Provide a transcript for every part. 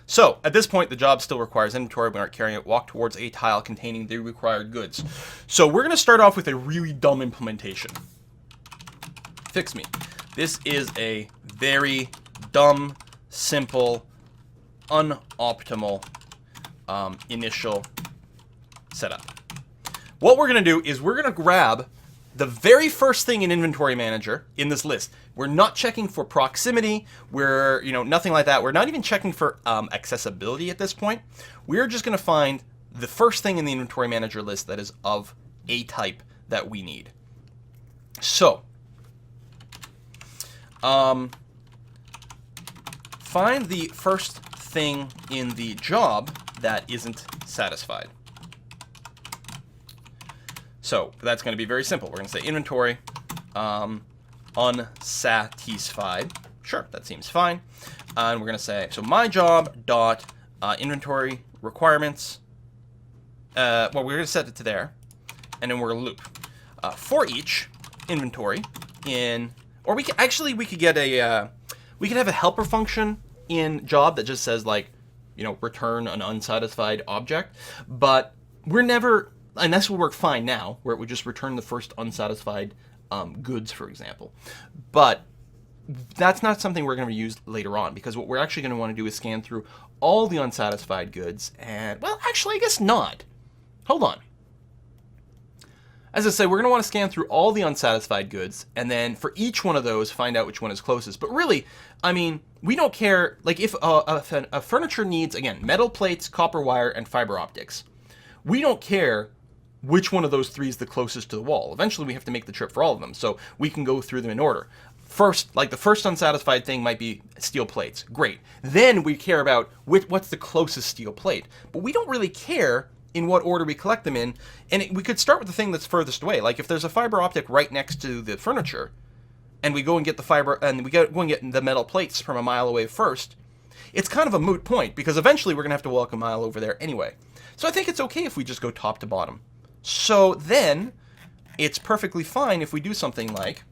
So at this point, the job still requires inventory. We aren't carrying it. Walk towards a tile containing the required goods. So we're going to start off with a really dumb implementation. Fix me. This is a very dumb, simple, unoptimal initial setup. What we're going to do is we're going to grab the very first thing in Inventory Manager in this list. We're not checking for proximity. We're, nothing like that. We're not even checking for accessibility at this point. We're just going to find the first thing in the Inventory Manager list that is of a type that we need. So, find the first thing in the job that isn't satisfied. So that's going to be very simple. We're going to say inventory unsatisfied. Sure, that seems fine. And we're going to say, so my job dot inventory requirements. Well, we're going to set it to there, and then we're going to loop for each inventory in, or we could get a we could have a helper function in job that just says like, return an unsatisfied object, but we're never. And this will work fine now, where it would just return the first unsatisfied goods, for example. But that's not something we're going to use later on, because what we're actually going to want to do is scan through all the unsatisfied goods. And, well, actually, I guess not. Hold on. As I say, we're going to want to scan through all the unsatisfied goods, and then for each one of those, find out which one is closest. But really, I mean, we don't care. Like, if a furniture needs, again, metal plates, copper wire, and fiber optics, we don't care which one of those three is the closest to the wall. Eventually, we have to make the trip for all of them, so we can go through them in order. First, like the first unsatisfied thing might be steel plates. Great. Then we care about what's the closest steel plate. But we don't really care in what order we collect them in, and we could start with the thing that's furthest away. Like if there's a fiber optic right next to the furniture, and we go and get the fiber, and we go and get the metal plates from a mile away first, it's kind of a moot point, because eventually we're going to have to walk a mile over there anyway. So I think it's okay if we just go top to bottom. So then, it's perfectly fine if we do something like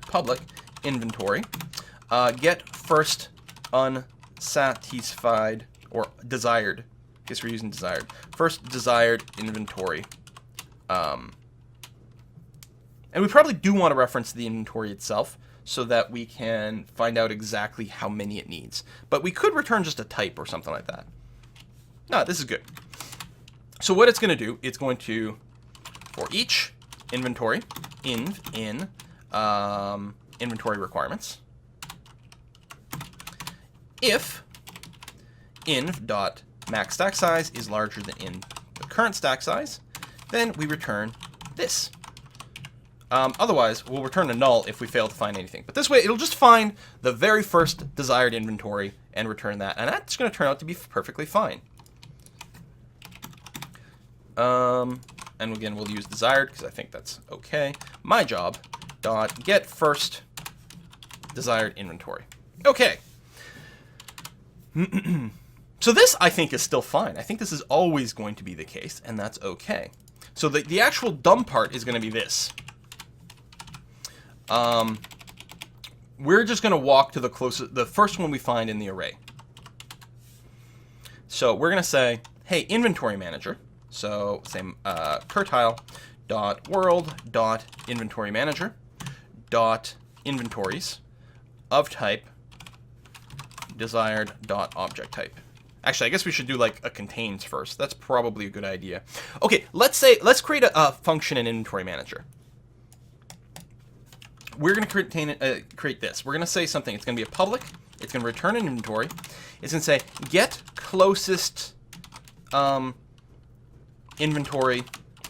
public inventory get first unsatisfied or desired. I guess we're using desired. First desired inventory. And we probably do want to reference the inventory itself so that we can find out exactly how many it needs. But we could return just a type or something like that. No, this is good. So what it's going to do, it's going to, for each inventory, in inventory requirements, if inv.max stack size is larger than in the current stack size, then we return this. Otherwise, we'll return a null if we fail to find anything. But this way, it'll just find the very first desired inventory and return that. And that's going to turn out to be perfectly fine. And again, we'll use desired because I think that's okay. My job dot get first desired inventory. Okay. So this, I think, is still fine. I think this is always going to be the case, and that's okay. So the actual dumb part is going to be this. We're just going to walk to the first one we find in the array. So we're going to say, hey, inventory manager. So same curtile dot world dot inventory manager dot inventories of type desired dot object type. Actually, I guess we should do like a contains first. That's probably a good idea. Okay, let's create a function in inventory manager. We're going to create this. We're going to say something. It's going to be a public. It's going to return an inventory. It's going to say get closest inventory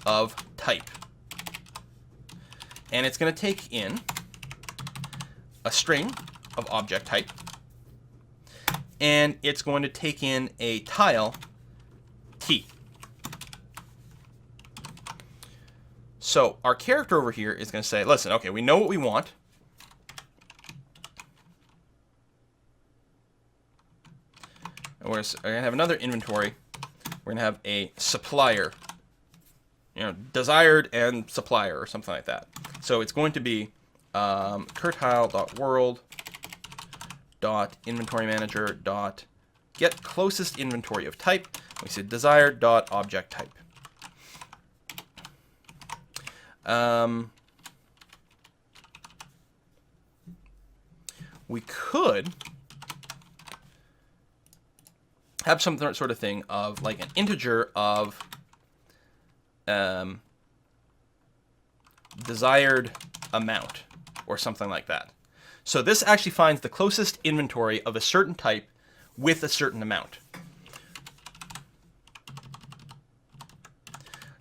of type. And it's going to take in a string of object type. And it's going to take in a tile T. So our character over here is going to say, listen, okay, we know what we want. And we're going to have another inventory. We're going to have a supplier, desired and supplier or something like that. So it's going to be curtile.world.inventory manager get closest inventory of type. We say desired dot object type. We could have some sort of thing of like an integer of desired amount or something like that. So this actually finds the closest inventory of a certain type with a certain amount.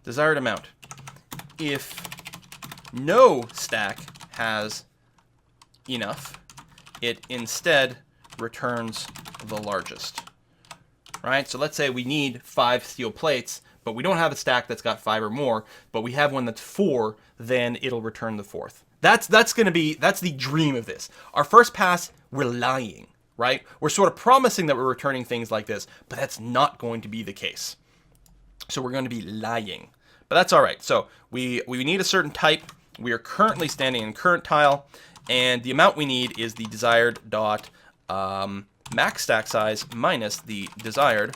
Desired amount. If no stack has enough, it instead returns the largest. Right? So let's say we need 5 steel plates, but we don't have a stack that's got 5 or more, but we have one that's 4, then it'll return the 4th. That's the dream of this. Our first pass, we're lying, right? We're sort of promising that we're returning things like this, but that's not going to be the case. So we're going to be lying. But that's all right. So we need a certain type. We are currently standing in current tile, and the amount we need is the desired dot max stack size minus the desired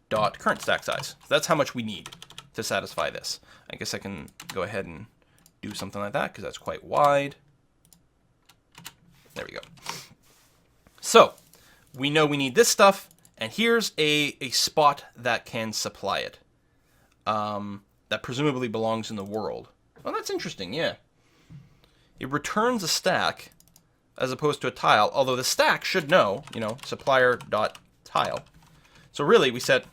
dot current stack size. So that's how much we need to satisfy this. I guess I can go ahead and do something like that because that's quite wide. There we go. So we know we need this stuff, and here's a spot that can supply it. That presumably belongs in the world. Oh, that's interesting, yeah. It returns a stack as opposed to a tile, although the stack should know, supplier.tile. So really, we set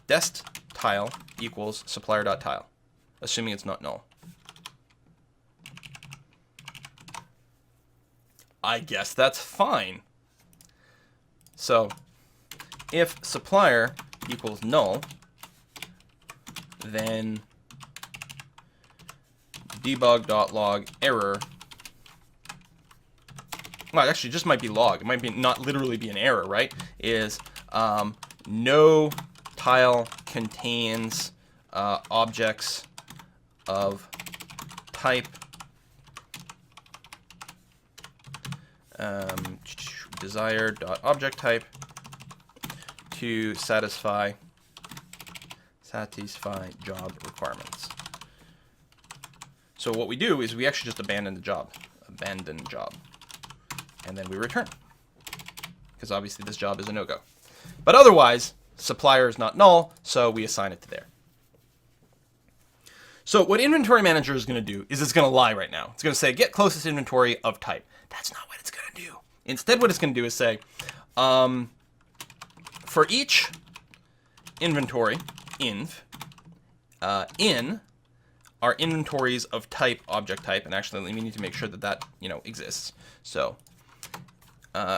dest tile equals supplier.tile, assuming it's not null. I guess that's fine. So if supplier equals null, then debug.log error. Well, actually, it just might be log. It might be not literally be an error, right? Is no tile contains objects of type desired.object type to satisfy job requirements. So what we do is we actually just abandon the job. And then we return. Because obviously this job is a no-go. But otherwise, supplier is not null, so we assign it to there. So what Inventory Manager is going to do is it's going to lie right now. It's going to say, get closest inventory of type. That's not what it's going to do. Instead, what it's going to do is say, for each inventory, inv, in our inventories of type, object type, and actually we need to make sure that that, exists. So,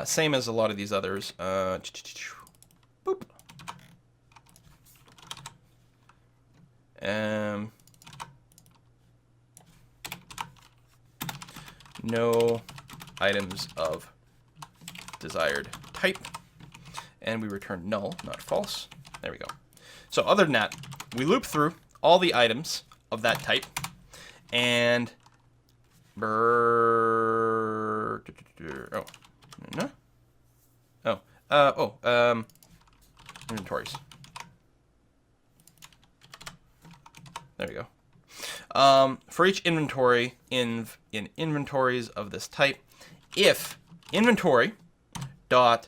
same as a lot of these others. Boop. No items of desired type, and we return null, not false. There we go. So other than that, we loop through all the items of that type, and inventories. There we go. For each inventory in inventories of this type, if inventory dot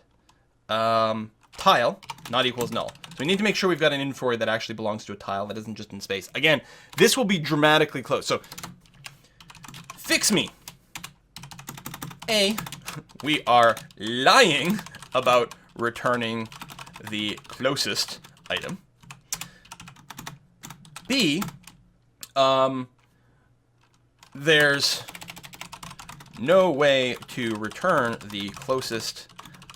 tile not equals null. So we need to make sure we've got an inventory that actually belongs to a tile that isn't just in space. Again, this will be dramatically close. So fix me. A, we are lying about returning the closest item. B, there's no way to return the closest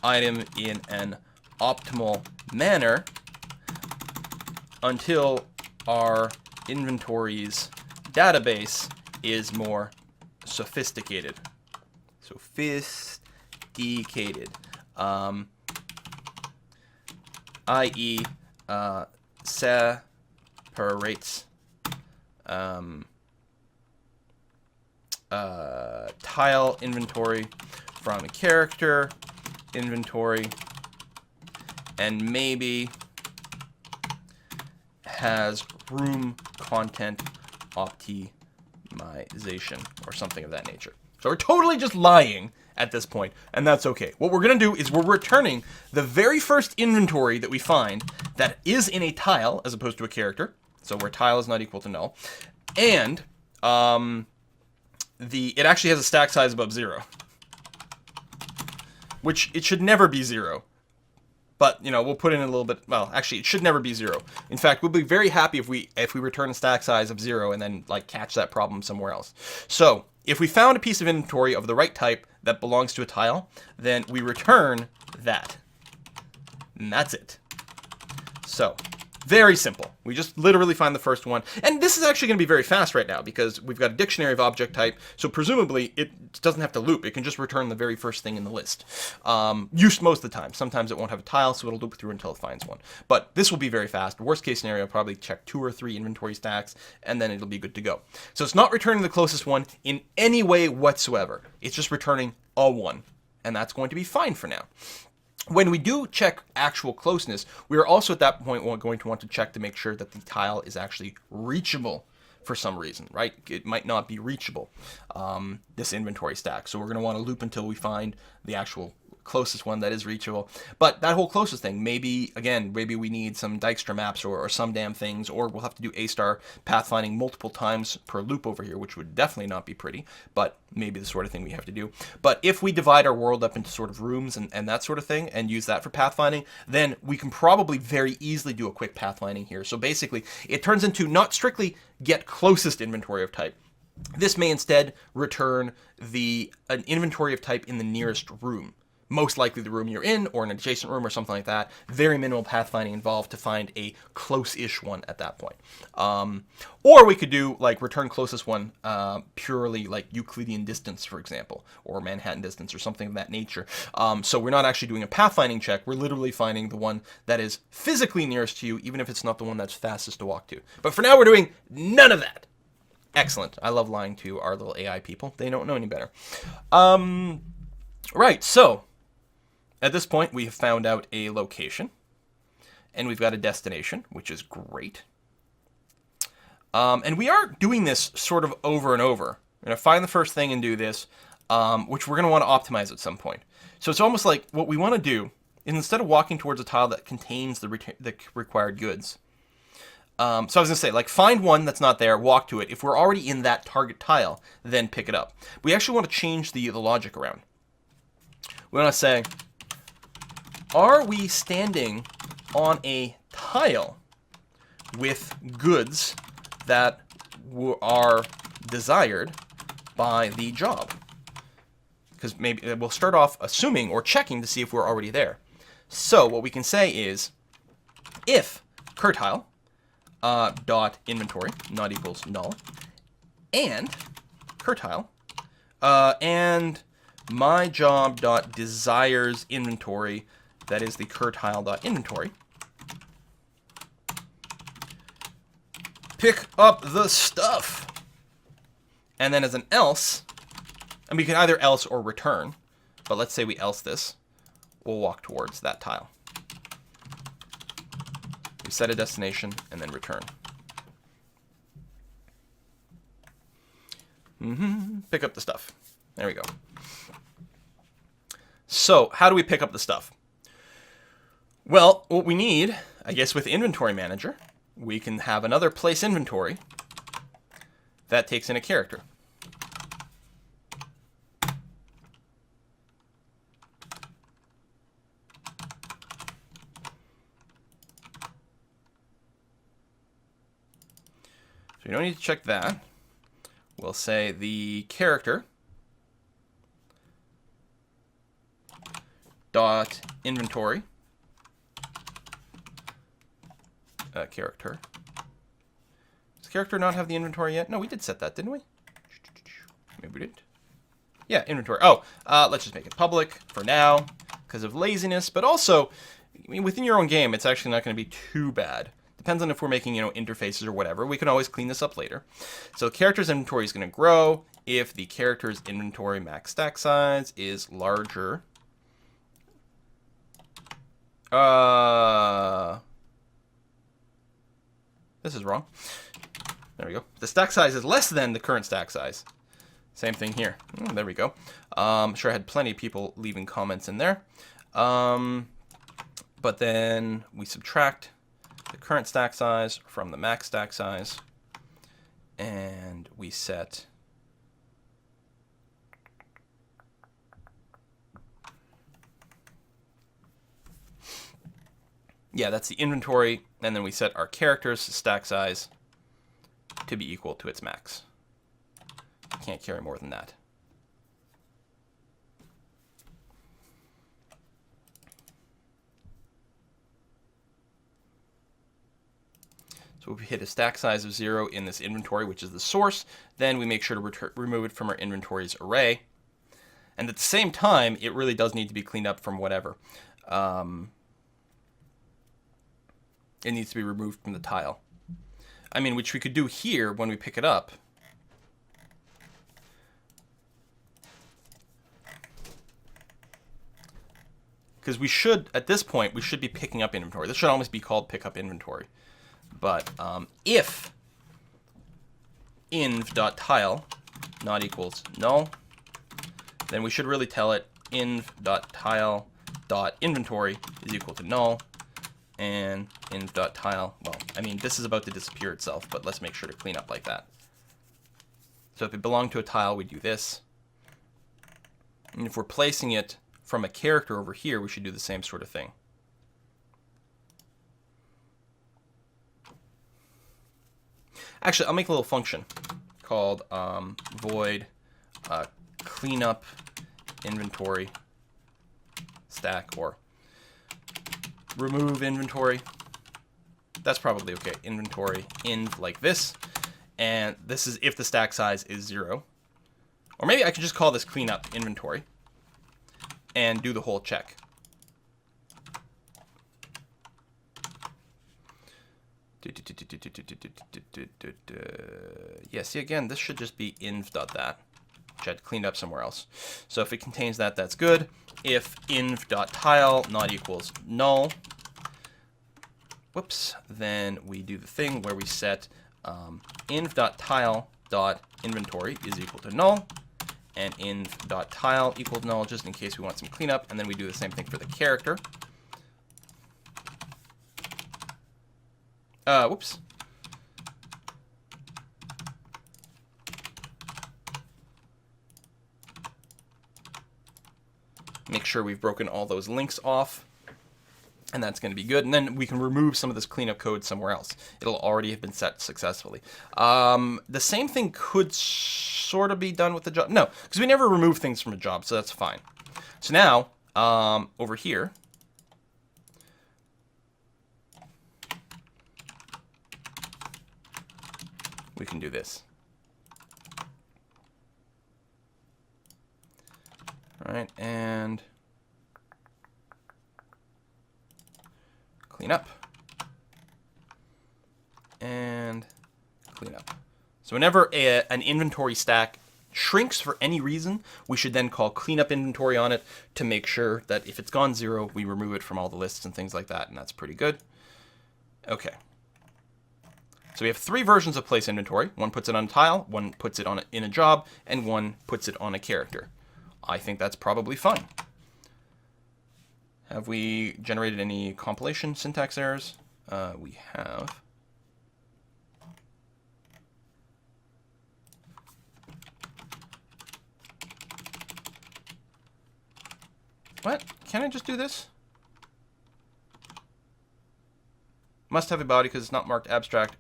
item in an optimal manner until our inventories database is more sophisticated. I.e., separates tile inventory from character inventory and maybe has room content optimization or something of that nature. So we're totally just lying at this point, and that's okay. What we're going to do is we're returning the very first inventory that we find that is in a tile as opposed to a character. So where tile is not equal to null. And it actually has a stack size above 0. Which it should never be 0. But, you know, we'll put in a little bit, well, actually, it should never be 0. In fact, we'll be very happy if we return a stack size of 0 and then, like, catch that problem somewhere else. So, if we found a piece of inventory of the right type that belongs to a tile, then we return that. And that's it. So, very simple. We just literally find the first one. And this is actually going to be very fast right now because we've got a dictionary of object type. So presumably it doesn't have to loop. It can just return the very first thing in the list. Used most of the time. Sometimes it won't have a tile, so it'll loop through until it finds one. But this will be very fast. Worst case scenario, probably check 2 or 3 inventory stacks, and then it'll be good to go. So it's not returning the closest one in any way whatsoever. It's just returning a 1. And that's going to be fine for now. When we do check actual closeness, we are also at that point going to want to check to make sure that the tile is actually reachable for some reason, right? It might not be reachable, this inventory stack. So we're going to want to loop until we find the actual closest one that is reachable. But that whole closest thing, maybe, again, maybe we need some Dijkstra maps or some damn things, or we'll have to do A-star pathfinding multiple times per loop over here, which would definitely not be pretty, but maybe the sort of thing we have to do. But if we divide our world up into sort of rooms and that sort of thing and use that for pathfinding, then we can probably very easily do a quick pathfinding here. So basically, it turns into not strictly get closest inventory of type. This may instead return an inventory of type in the nearest room. Most likely the room you're in, or an adjacent room or something like that. Very minimal pathfinding involved to find a close-ish one at that point. Or we could do, like, return closest one purely like Euclidean distance, for example, or Manhattan distance or something of that nature. So we're not actually doing a pathfinding check. We're literally finding the one that is physically nearest to you, even if it's not the one that's fastest to walk to. But for now, we're doing none of that. Excellent. I love lying to our little AI people. They don't know any better. Right, so at this point, we have found out a location, and we've got a destination, which is great. And we are doing this sort of over and over. We're going to find the first thing and do this, which we're going to want to optimize at some point. So it's almost like what we want to do is instead of walking towards a tile that contains the required goods. So I was going to say, like, find one that's not there, walk to it. If we're already in that target tile, then pick it up. We actually want to change the logic around. We want to say, are we standing on a tile with goods that are desired by the job? Because maybe we'll start off assuming or checking to see if we're already there. So what we can say is if curtile dot inventory not equals null and curtile and my job dot desires inventory, that is the curtile dot inventory, pick up the stuff. And then as an else, and we can either else or return, but let's say we else this, we'll walk towards that tile. We set a destination and then return. Pick up the stuff. There we go. So how do we pick up the stuff? Well, what we need, I guess with InventoryManager, we can have another place inventory that takes in a character. So we don't need to check that. We'll say the character dot inventory character. Does the character not have the inventory yet? No, we did set that, didn't we? Maybe we didn't. Yeah, inventory. Oh, let's just make it public for now because of laziness. But also, I mean, within your own game, it's actually not going to be too bad. Depends on if we're making, interfaces or whatever. We can always clean this up later. So character's inventory is going to grow if the character's inventory max stack size is larger. This is wrong. There we go. The stack size is less than the current stack size. Same thing here. There we go. I'm sure I had plenty of people leaving comments in there. But then we subtract the current stack size from the max stack size. And we set that's the inventory, and then we set our character's stack size to be equal to its max. Can't carry more than that. So if we hit a stack size of 0 in this inventory, which is the source, then we make sure to remove it from our inventory's array. And at the same time, it really does need to be cleaned up from whatever. It needs to be removed from the tile. I mean, which we could do here when we pick it up. Because we should, at this point, we should be picking up inventory. This should almost be called pick up inventory. But if inv.tile not equals null, then we should really tell it inv.tile.inventory is equal to null. And inv.tile, well, I mean, this is about to disappear itself, but let's make sure to clean up like that. So if it belonged to a tile, we do this. And if we're placing it from a character over here, we should do the same sort of thing. Actually, I'll make a little function called void cleanup inventory stack, or remove inventory. That's probably okay. Inventory inv like this. And this is if the stack size is 0. Or maybe I could just call this cleanup inventory and do the whole check. Yeah, see, again, this should just be inv.that, which I'd cleaned up somewhere else. So if it contains that, that's good. If inv.tile not equals null, whoops, then we do the thing where we set inv.tile.inventory is equal to null, and inv.tile equals null, just in case we want some cleanup, and then we do the same thing for the character. Whoops. Make sure we've broken all those links off, and that's going to be good. And then we can remove some of this cleanup code somewhere else. It'll already have been set successfully. The same thing could sort of be done with the job. No, because we never remove things from a job, so that's fine. So now, over here, we can do this. All right, and clean up. And clean up. So whenever an inventory stack shrinks for any reason, we should then call cleanup inventory on it to make sure that if it's gone 0, we remove it from all the lists and things like that, and that's pretty good. Okay. So we have 3 versions of place inventory. One puts it on a tile, one puts it on in a job, and one puts it on a character. I think that's probably fine. Have we generated any compilation syntax errors? We have. What? Can I just do this? Must have a body because it's not marked abstract.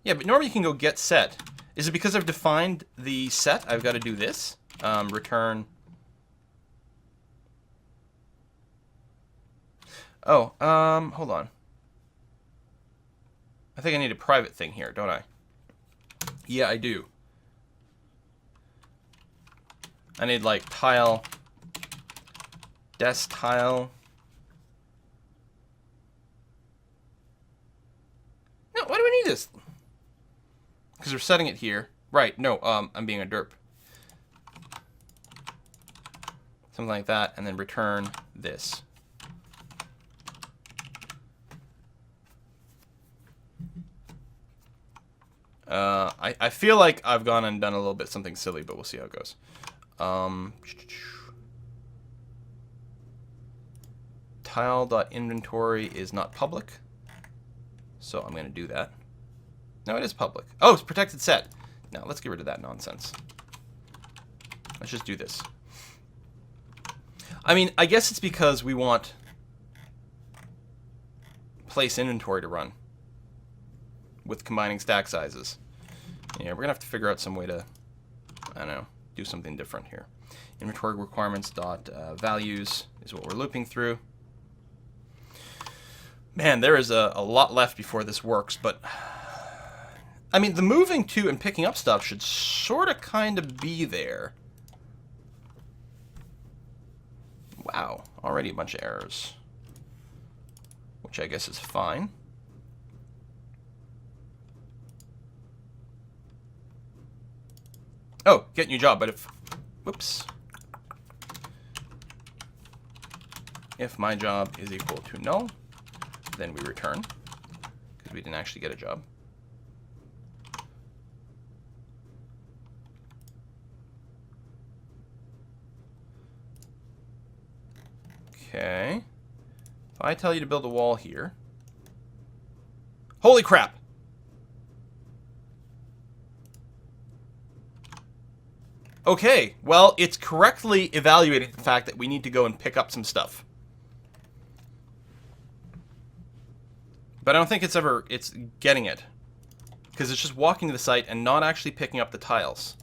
Yeah, but normally you can go get set. Is it because I've defined the set? I've got to do this. Return. Oh, hold on. I think I need a private thing here, don't I? Yeah, I do. I need like tile, desk tile. No, why do we need this? Because we're setting it here. Right, no, I'm being a derp. Something like that, and then return this. I feel like I've gone and done a little bit something silly, but we'll see how it goes. Tile.inventory is not public, so I'm going to do that. No, it is public. Oh, it's protected set. Now, let's get rid of that nonsense. Let's just do this. I mean, I guess it's because we want place inventory to run with combining stack sizes. Yeah, we're going to have to figure out some way to, I don't know, do something different here. Inventory requirements dot values is what we're looping through. Man, there is a lot left before this works, but I mean, the moving to and picking up stuff should sort of kind of be there. Wow, already a bunch of errors, which I guess is fine. Oh, get new job, but if, whoops. If my job is equal to null, then we return, because we didn't actually get a job. Okay. If I tell you to build a wall here. Holy crap! Okay, well, it's correctly evaluating the fact that we need to go and pick up some stuff. But I don't think it's getting it. Because it's just walking to the site and not actually picking up the tiles.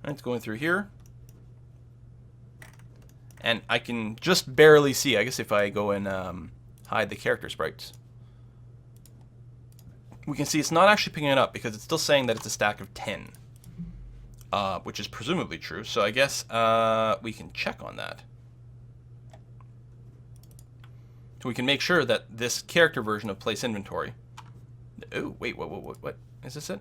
And it's going through here. And I can just barely see, I guess if I go and hide the character sprites. We can see it's not actually picking it up because it's still saying that it's a stack of 10. Which is presumably true. So I guess we can check on that. So we can make sure that this character version of place inventory. Oh, wait, what? Is this it?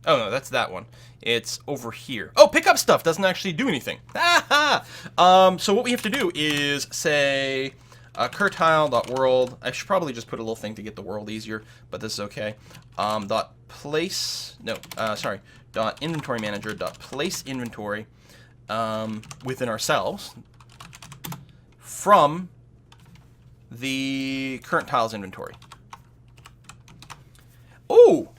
Oh, no, that's that one. It's over here. Oh, pick up stuff doesn't actually do anything. So what we have to do is say curtile.world. I should probably just put a little thing to get the world easier, but this is okay. Dot InventoryManager dot place inventory within ourselves from the current tiles inventory. Oh!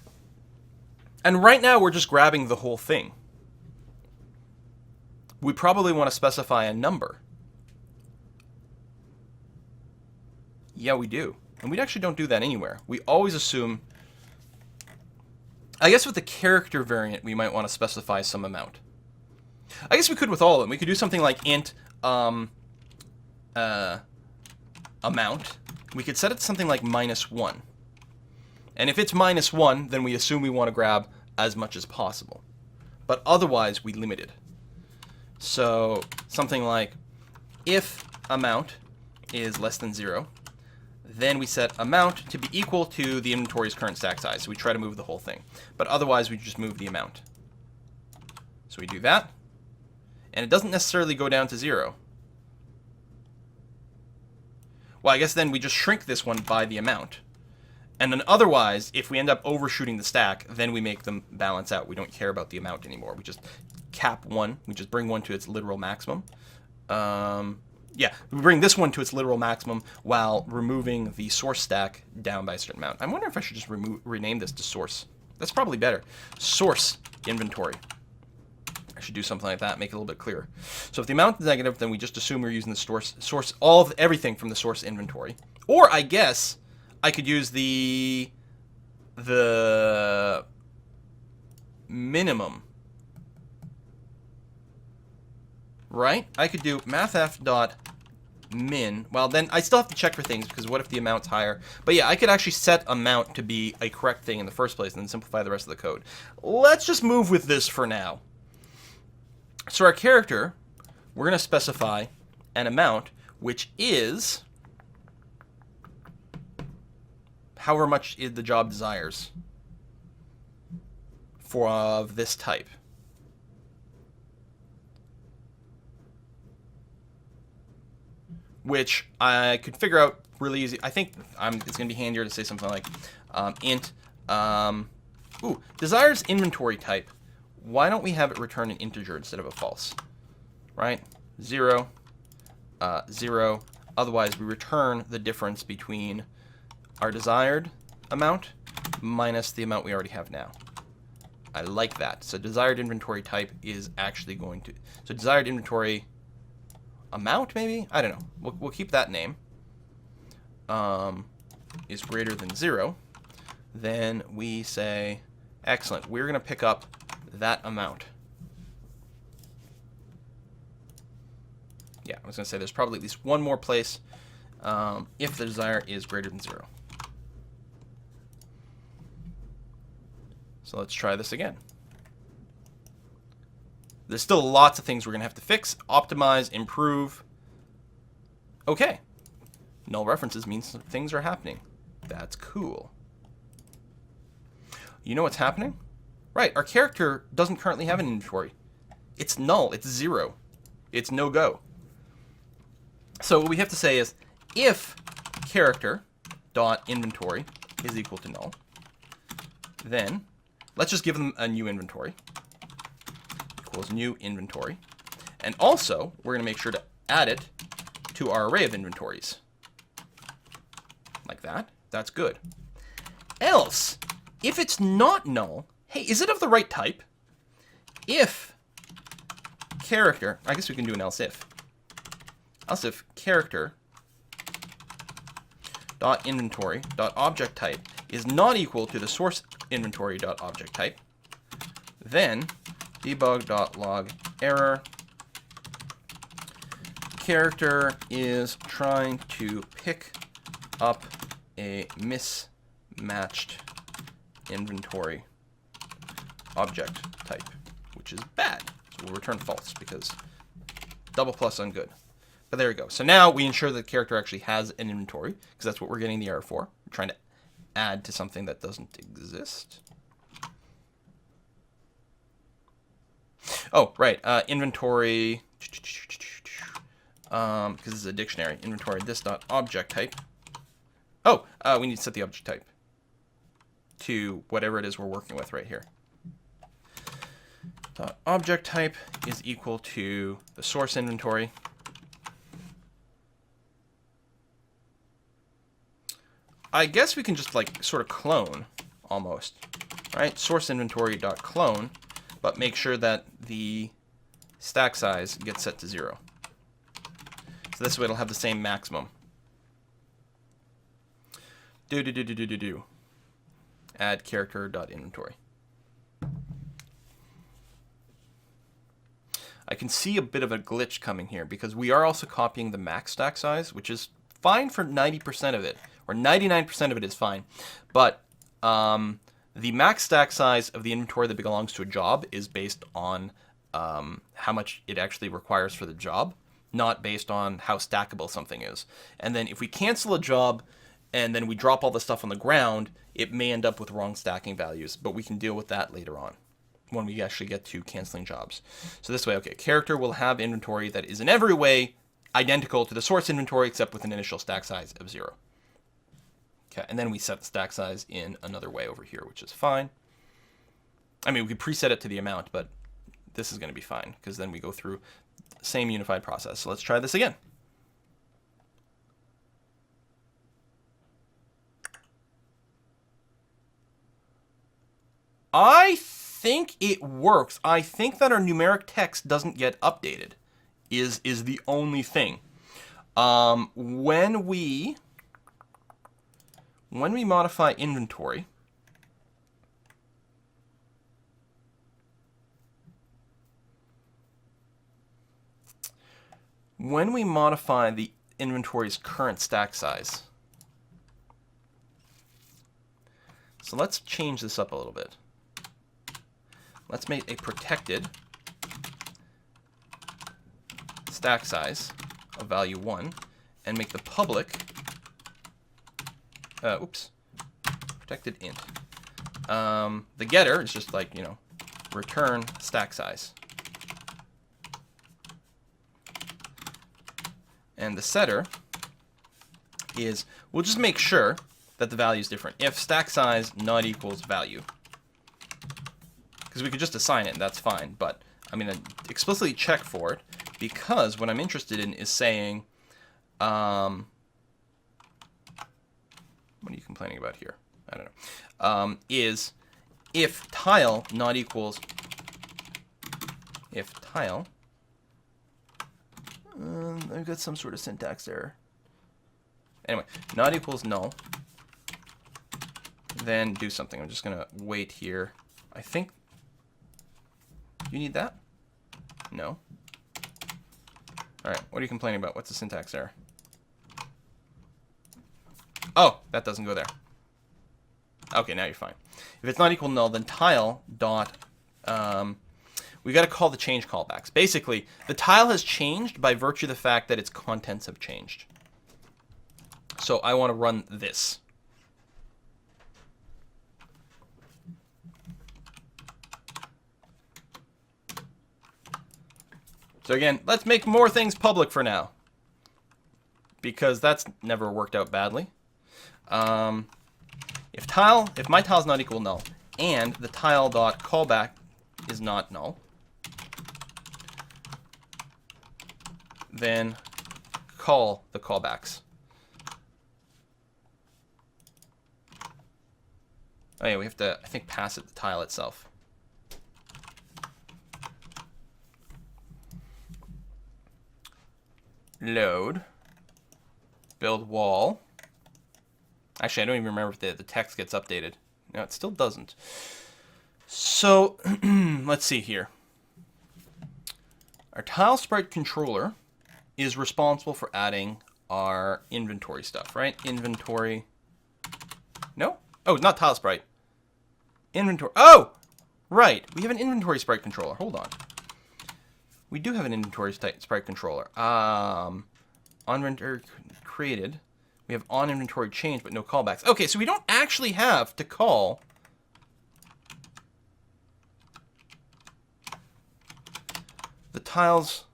And right now we're just grabbing the whole thing. We probably want to specify a number. Yeah, we do. And we actually don't do that anywhere. We always assume... I guess with the character variant, we might want to specify some amount. I guess we could with all of them. We could do something like int amount. We could set it to something like -1. And if it's -1, then we assume we want to grab as much as possible. But otherwise, we limit it. So something like if amount is less than 0, then we set amount to be equal to the inventory's current stack size. So we try to move the whole thing. But otherwise, we just move the amount. So we do that. And it doesn't necessarily go down to 0. Well, I guess then we just shrink this one by the amount. And then otherwise, if we end up overshooting the stack, then we make them balance out. We don't care about the amount anymore. We just cap 1. We just bring 1 to its literal maximum. Yeah, we bring this one to its literal maximum while removing the source stack down by a certain amount. I wonder if I should just rename this to source. That's probably better. Source inventory. I should do something like that, make it a little bit clearer. So if the amount is negative, then we just assume we're using the source everything from the source inventory. Or I guess I could use the minimum. Right? I could do mathf.min. Well, then I still have to check for things because what if the amount's higher? But yeah, I could actually set amount to be a correct thing in the first place and then simplify the rest of the code. Let's just move with this for now. So our character, we're going to specify an amount, which is however much the job desires of this type. which I could figure out really easy. I think it's going to be handier to say something like int desires inventory type. Why don't we have it return an integer instead of a false? Right? 0, 0. Otherwise, we return the difference between our desired amount minus the amount we already have now. I like that. So desired inventory type is actually going to... So desired inventory amount, maybe? I don't know. We'll keep that name. Is greater than 0. Then we say, excellent, we're going to pick up that amount. Yeah, I was going to say there's probably at least one more place if the desire is greater than 0. So let's try this again. There's still lots of things we're going to have to fix, optimize, improve. Okay. Null references means things are happening. That's cool. You know what's happening? Right, our character doesn't currently have an inventory. It's null, it's 0. It's no go. So what we have to say is if character.inventory is equal to null, then let's just give them a new inventory. Equals new inventory. And also, we're going to make sure to add it to our array of inventories. Like that. That's good. Else, if it's not null, hey, is it of the right type? If character, I guess we can do an else if. Else if character dot inventory dot object type is not equal to the source inventory dot object type, then debug.log error character is trying to pick up a mismatched inventory object type, which is bad. So we'll return false because double plus ungood. But there we go. So now we ensure that the character actually has an inventory because that's what we're getting the error for. We're trying to add to something that doesn't exist. Oh, right. Inventory, because this is a dictionary. Inventory, this dot object type. Oh, we need to set the object type to whatever it is we're working with right here. Dot object type is equal to the source inventory. I guess we can just like sort of clone almost, right? Source inventory dot clone, but make sure that the stack size gets set to 0. So this way it'll have the same maximum. Add character dot inventory. I can see a bit of a glitch coming here because we are also copying the max stack size, which is fine for 90% of it, or 99% of it is fine. But the max stack size of the inventory that belongs to a job is based on how much it actually requires for the job, not based on how stackable something is. And then if we cancel a job and then we drop all the stuff on the ground, it may end up with wrong stacking values, but we can deal with that later on when we actually get to canceling jobs. So this way, okay, character will have inventory that is in every way identical to the source inventory except with an initial stack size of 0. Okay, and then we set the stack size in another way over here, which is fine. I mean, we could preset it to the amount, but this is going to be fine because then we go through the same unified process. So let's try this again. I think it works. I think that our numeric text doesn't get updated is the only thing. When we modify inventory, when we modify the inventory's current stack size, so let's change this up a little bit. Let's make a protected stack size of value 1 and make the public, protected int. The getter is just like, return stack size. And the setter is, we'll just make sure that the value is different. If stack size not equals value. Because we could just assign it, and that's fine. But I'm going to explicitly check for it, because what I'm interested in is saying, what are you complaining about here? I don't know. Is if tile not equals, if tile, I've got some sort of syntax error. Anyway, not equals null, then do something. I'm just going to wait here. I think you need that? No. All right, what are you complaining about? What's the syntax error? Oh, that doesn't go there. Okay, now you're fine. If it's not equal null, then tile dot, we got to call the change callbacks. Basically, the tile has changed by virtue of the fact that its contents have changed. So I want to run this. So again, let's make more things public for now, because that's never worked out badly. If my tile is not equal null, and the tile dot callback is not null, then call the callbacks. Oh yeah, we have to, I think, pass it the tile itself. Load. Build wall. Actually, I don't even remember if the text gets updated. No, it still doesn't. So, let's see here. Our tile sprite controller is responsible for adding our inventory stuff, right? Inventory. No? Oh, not tile sprite. Inventory. Oh! Right. We have an inventory sprite controller. Hold on. We do have an inventory sprite controller. On inventory created. We have on inventory change, but no callbacks. Okay, so we don't actually have to call the tiles.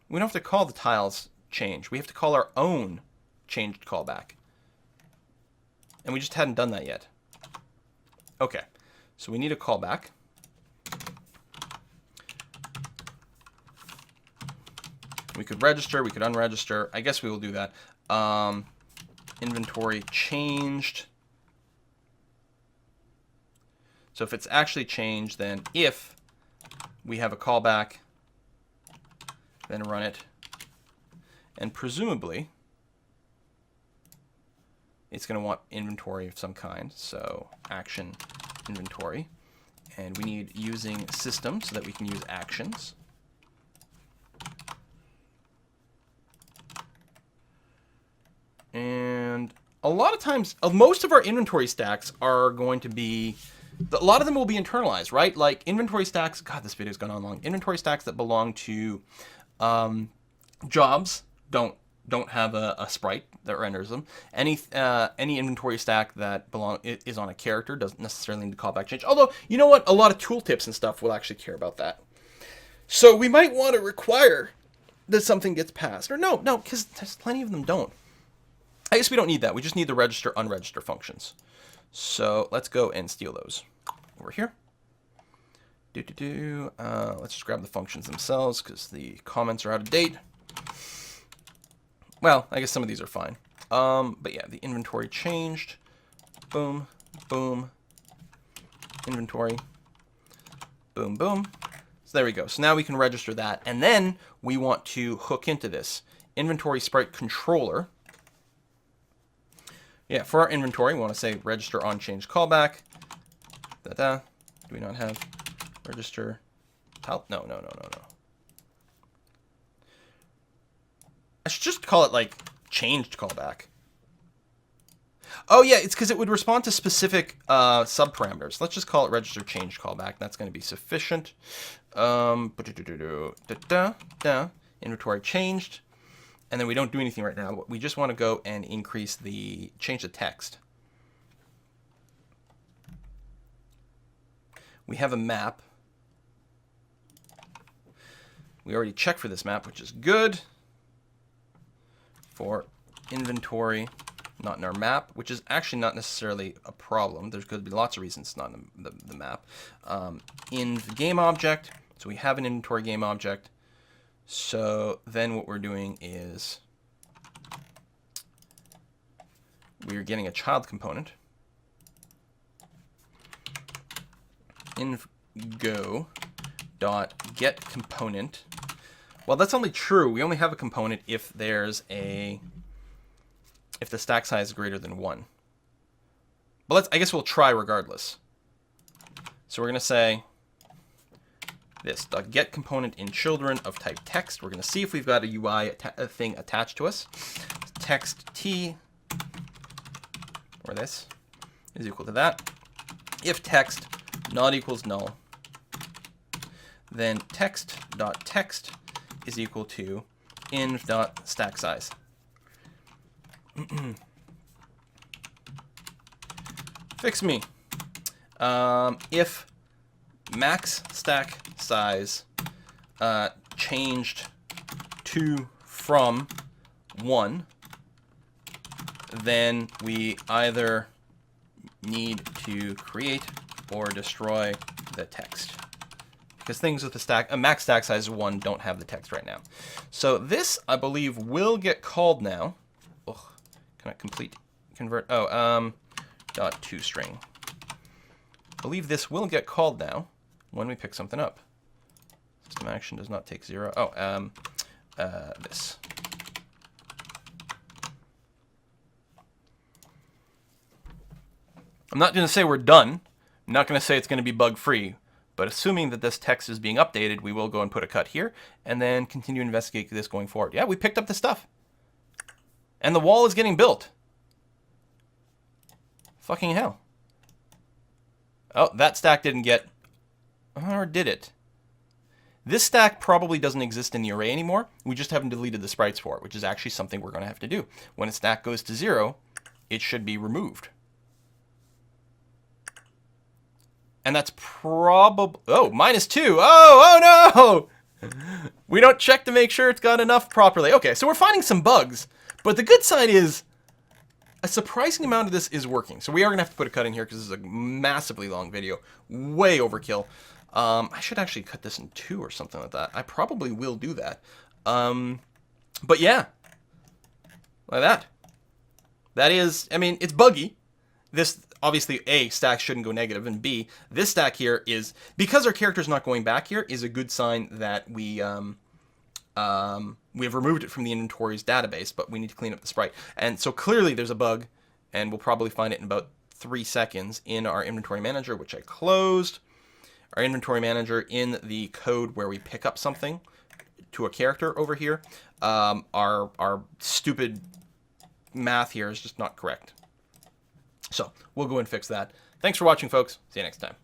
We don't have to call the tiles change. We have to call our own changed callback. And we just hadn't done that yet. Okay, so we need a callback. We could register, we could unregister. I guess we will do that. Inventory changed. So if it's actually changed, then if we have a callback, then run it. And presumably, it's going to want inventory of some kind. So action inventory. And we need using system so that we can use actions. And a lot of times, most of our inventory stacks are going to be, a lot of them will be internalized, right? Like inventory stacks, God, this video's gone on long. Inventory stacks that belong to jobs don't have a sprite that renders them. Any inventory stack that is on a character doesn't necessarily need to callback change. Although, you know what? A lot of tooltips and stuff will actually care about that. So we might want to require that something gets passed. Or no, because there's plenty of them don't. I guess we don't need that. We just need the register, unregister functions. So let's go and steal those over here. Let's just grab the functions themselves because the comments are out of date. Well, I guess some of these are fine. But yeah, the inventory changed. Boom, boom. Inventory. Boom, boom. So there we go. So now we can register that. And then we want to hook into this inventory sprite controller. Yeah, for our inventory, we want to say register on change callback. Do we not have register? No. I should just call it like changed callback. Oh yeah, it's because it would respond to specific subparameters. Let's just call it register changed callback. That's going to be sufficient. Inventory changed. And then we don't do anything right now. We just want to go and change the text. We have a map. We already checked for this map, which is good. For inventory, not in our map, which is actually not necessarily a problem. There's going to be lots of reasons it's not in the map. In game object, so we have an inventory game object. So then what we're doing is we're getting a child component. Go.getComponent. Well, that's only true. We only have a component if there's if the stack size is greater than 1. But I guess we'll try regardless. So we're going to say this .getComponent in children of type text. We're going to see if we've got a UI thing attached to us. Text t, or this, is equal to that. If text not equals null, then text.text is equal to inv.stackSize. Fix me. If max stack size changed to from 1, then we either need to create or destroy the text. Because things with a max stack size of 1 don't have the text right now. So this, I believe, will get called now. Ugh, can I convert? Oh, dot toString. I believe this will get called now when we pick something up. System action does not take 0. Oh, this. I'm not going to say we're done. I'm not going to say it's going to be bug-free. But assuming that this text is being updated, we will go and put a cut here and then continue to investigate this going forward. Yeah, we picked up the stuff. And the wall is getting built. Fucking hell. Oh, that stack didn't get... Or did it? This stack probably doesn't exist in the array anymore. We just haven't deleted the sprites for it, which is actually something we're going to have to do. When a stack goes to 0, it should be removed. And that's probably... Oh, -2. Oh no! We don't check to make sure it's got enough properly. Okay, so we're finding some bugs. But the good side is a surprising amount of this is working. So we are going to have to put a cut in here because this is a massively long video. Way overkill. I should actually cut this in 2 or something like that. I probably will do that. But yeah. Like that. That is... I mean, it's buggy. This... Obviously, A, stacks shouldn't go negative, and B, this stack here is, because our character's not going back here, is a good sign that we have removed it from the inventory's database, but we need to clean up the sprite. And so clearly there's a bug, and we'll probably find it in about 3 seconds in our inventory manager, which I closed. Our inventory manager in the code where we pick up something to a character over here. Our stupid math here is just not correct. So we'll go and fix that. Thanks for watching, folks. See you next time.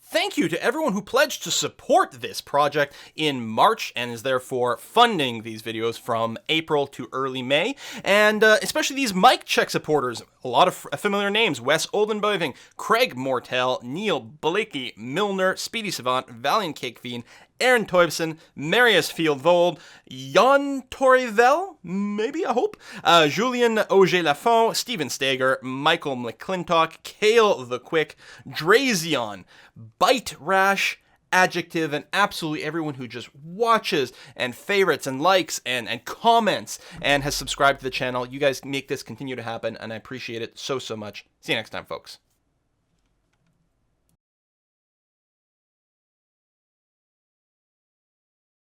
Thank you to everyone who pledged to support this project in March and is therefore funding these videos from April to early May. And especially these mic check supporters. A lot of familiar names. Wes Oldenboving, Craig Mortel, Neil Blakey, Milner, Speedy Savant, Valiant Cake Fiend, Aaron Toibson, Marius Fieldvold, Jan Torivel, maybe, I hope, Julien Auger-Lafont, Steven Stager, Michael McClintock, Kale the Quick, Drazion, Bite Rash, Adjective, and absolutely everyone who just watches and favorites and likes and comments and has subscribed to the channel. You guys make this continue to happen, and I appreciate it so much. See you next time, folks.